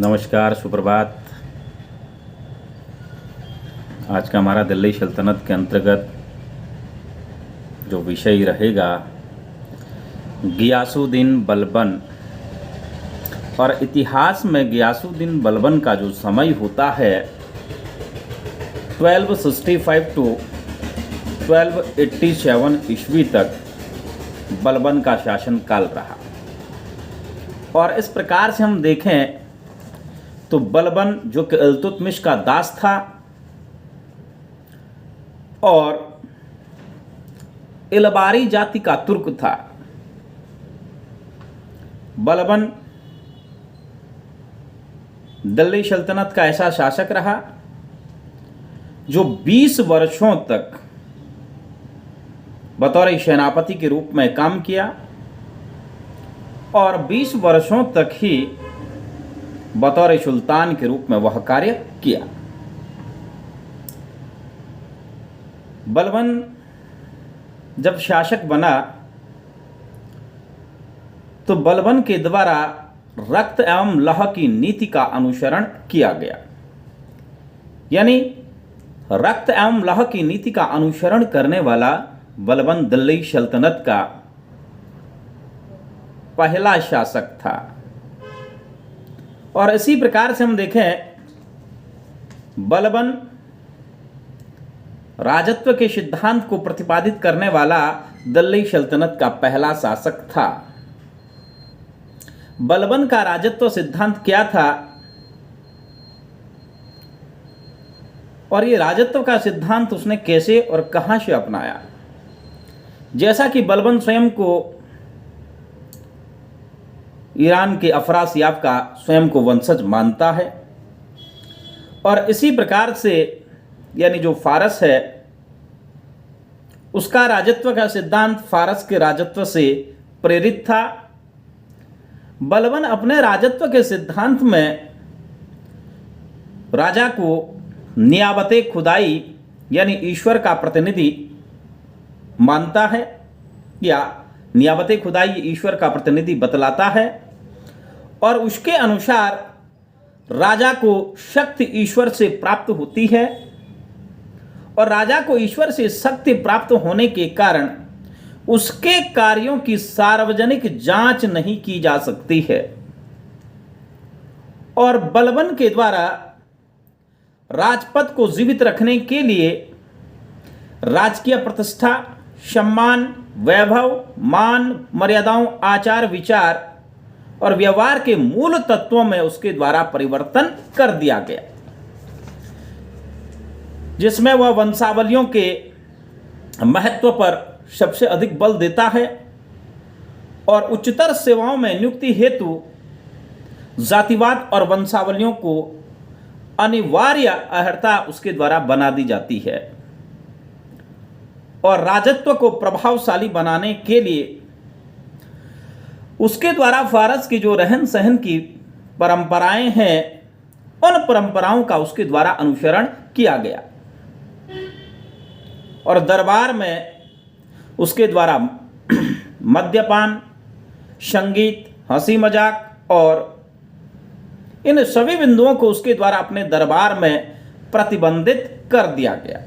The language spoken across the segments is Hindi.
नमस्कार, सुप्रभात। आज का हमारा दिल्ली सल्तनत के अंतर्गत जो विषय रहेगा गियासुद्दीन बलबन। और इतिहास में गियासुद्दीन बलबन का जो समय होता है 1265 टू 1287 ईस्वी तक बलबन का शासनकाल रहा। और इस प्रकार से हम देखें तो बलबन जो कि इल्तुतमिश का दास था और इलबारी जाति का तुर्क था। बलबन दिल्ली सल्तनत का ऐसा शासक रहा जो 20 वर्षों तक बतौर सेनापति के रूप में काम किया और 20 वर्षों तक ही बतौर सुल्तान के रूप में वह कार्य किया। बलबन जब शासक बना तो बलबन के द्वारा रक्त एवं लौह की नीति का अनुसरण किया गया। यानी रक्त एवं लौह की नीति का अनुसरण करने वाला बलबन दिल्ली सल्तनत का पहला शासक था। और इसी प्रकार से हम देखें बलबन राजत्व के सिद्धांत को प्रतिपादित करने वाला दिल्ली सल्तनत का पहला शासक था। बलबन का राजत्व सिद्धांत क्या था और ये राजत्व का सिद्धांत उसने कैसे और कहां से अपनाया? जैसा कि बलबन स्वयं को ईरान के अफरासियाब का स्वयं को वंशज मानता है और इसी प्रकार से यानी जो फारस है उसका राजत्व का सिद्धांत फारस के राजत्व से प्रेरित था। बलबन अपने राजत्व के सिद्धांत में राजा को नियाबते खुदाई यानी ईश्वर का प्रतिनिधि मानता है या नियाबते खुदाई ईश्वर का प्रतिनिधि बतलाता है और उसके अनुसार राजा को शक्ति ईश्वर से प्राप्त होती है और राजा को ईश्वर से शक्ति प्राप्त होने के कारण उसके कार्यों की सार्वजनिक जांच नहीं की जा सकती है। और बलबन के द्वारा राजपद को जीवित रखने के लिए राजकीय प्रतिष्ठा, सम्मान, वैभव, मान, मर्यादाओं, आचार विचार और व्यवहार के मूल तत्वों में उसके द्वारा परिवर्तन कर दिया गया, जिसमें वह वंशावलियों के महत्व पर सबसे अधिक बल देता है और उच्चतर सेवाओं में नियुक्ति हेतु जातिवाद और वंशावलियों को अनिवार्य अर्हता उसके द्वारा बना दी जाती है। और राजत्व को प्रभावशाली बनाने के लिए उसके द्वारा फारस की जो रहन सहन की परंपराएं हैं उन परंपराओं का उसके द्वारा अनुसरण किया गया और दरबार में उसके द्वारा मद्यपान, संगीत, हंसी मजाक और इन सभी बिंदुओं को उसके द्वारा अपने दरबार में प्रतिबंधित कर दिया गया।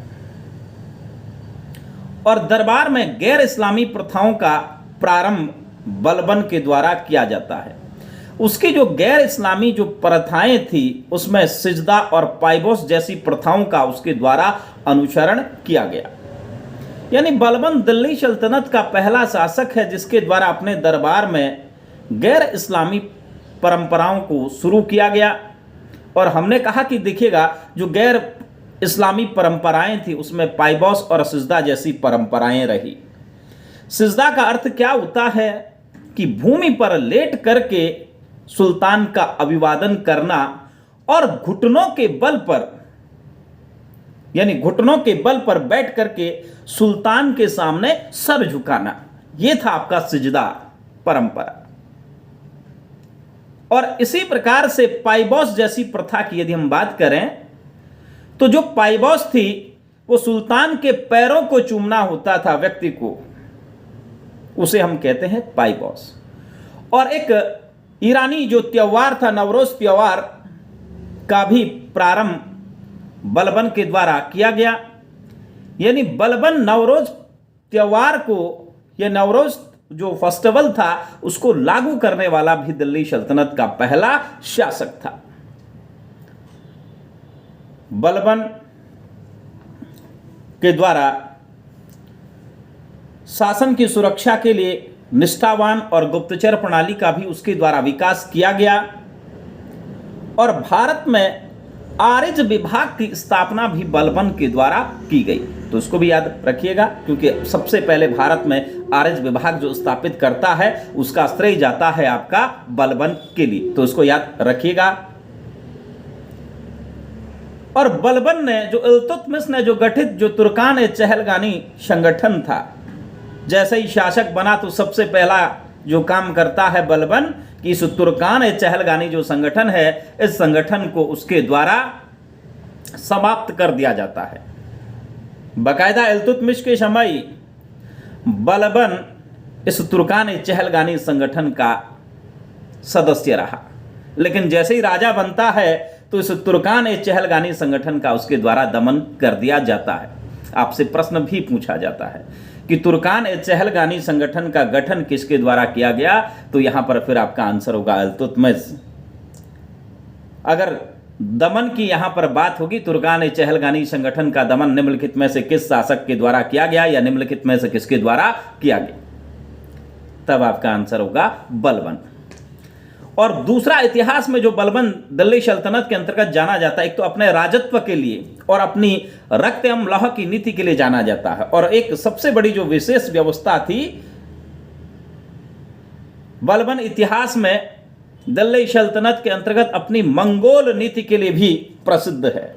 और दरबार में गैर इस्लामी प्रथाओं का प्रारंभ बलबन के द्वारा किया जाता है। उसकी जो गैर इस्लामी जो प्रथाएं थी उसमें सिजदा और पाइबोस जैसी प्रथाओं का उसके द्वारा अनुसरण किया गया। यानी बलबन दिल्ली सल्तनत का पहला शासक है जिसके द्वारा अपने दरबार में गैर इस्लामी परंपराओं को शुरू किया गया। और हमने कहा कि देखिएगा जो गैर इस्लामी परंपराएं थी उसमें पाइबोस और सिजदा जैसी परंपराएं रही। सिजदा का अर्थ क्या होता है कि भूमि पर लेट करके सुल्तान का अभिवादन करना और घुटनों के बल पर यानी घुटनों के बल पर बैठ करके सुल्तान के सामने सर झुकाना, यह था आपका सिजदा परंपरा। और इसी प्रकार से पाइबोस जैसी प्रथा की यदि हम बात करें तो जो पाइबोस थी वो सुल्तान के पैरों को चूमना होता था व्यक्ति को, उसे हम कहते हैं पाइबोस। और एक ईरानी जो त्योहार था नवरोज त्योहार, का भी प्रारंभ बलबन के द्वारा किया गया। यानी बलबन नवरोज त्योहार को, यह नवरोज जो फेस्टिवल था उसको लागू करने वाला भी दिल्ली सल्तनत का पहला शासक था। बलबन के द्वारा शासन की सुरक्षा के लिए निष्ठावान और गुप्तचर प्रणाली का भी उसके द्वारा विकास किया गया और भारत में आर्य विभाग की स्थापना भी बलबन के द्वारा की गई। तो उसको भी याद रखिएगा, क्योंकि सबसे पहले भारत में आर्य विभाग जो स्थापित करता है उसका श्रेय जाता है आपका बलबन के लिए, तो उसको याद रखिएगा। और बलबन ने जो इल्तुतमिश ने जो गठित जो तुर्कान-ए-चहलगानी संगठन था, जैसे ही शासक बना तो सबसे पहला जो काम करता है बलबन कि इस तुर्कान-ए-चहलगानी जो संगठन है, इस संगठन को उसके द्वारा समाप्त कर दिया जाता है। बाकायदा इल्तुतमिश के समय बलबन इस तुर्कान-ए-चहलगानी संगठन का सदस्य रहा, लेकिन जैसे ही राजा बनता है तो इस तुर्कान-ए-चहलगानी संगठन का उसके द्वारा दमन कर दिया जाता है। आपसे प्रश्न भी पूछा जाता है कि तुर्कान-ए-चहलगानी संगठन का गठन किसके द्वारा किया गया, तो यहां पर फिर आपका आंसर होगा इल्तुतमिश। अगर दमन की यहां पर बात होगी, तुर्कान-ए-चहलगानी संगठन का दमन निम्नलिखित में से किस शासक के द्वारा किया गया या निम्नलिखित में से किसके द्वारा किया गया, तब आपका आंसर होगा बलबन। और दूसरा, इतिहास में जो बलबन दिल्ली सल्तनत के अंतर्गत जाना जाता है, एक तो अपने राजत्व के लिए और अपनी रक्त एवं लौह की नीति के लिए जाना जाता है, और एक सबसे बड़ी जो विशेष व्यवस्था थी, बलबन इतिहास में दिल्ली सल्तनत के अंतर्गत अपनी मंगोल नीति के लिए भी प्रसिद्ध है।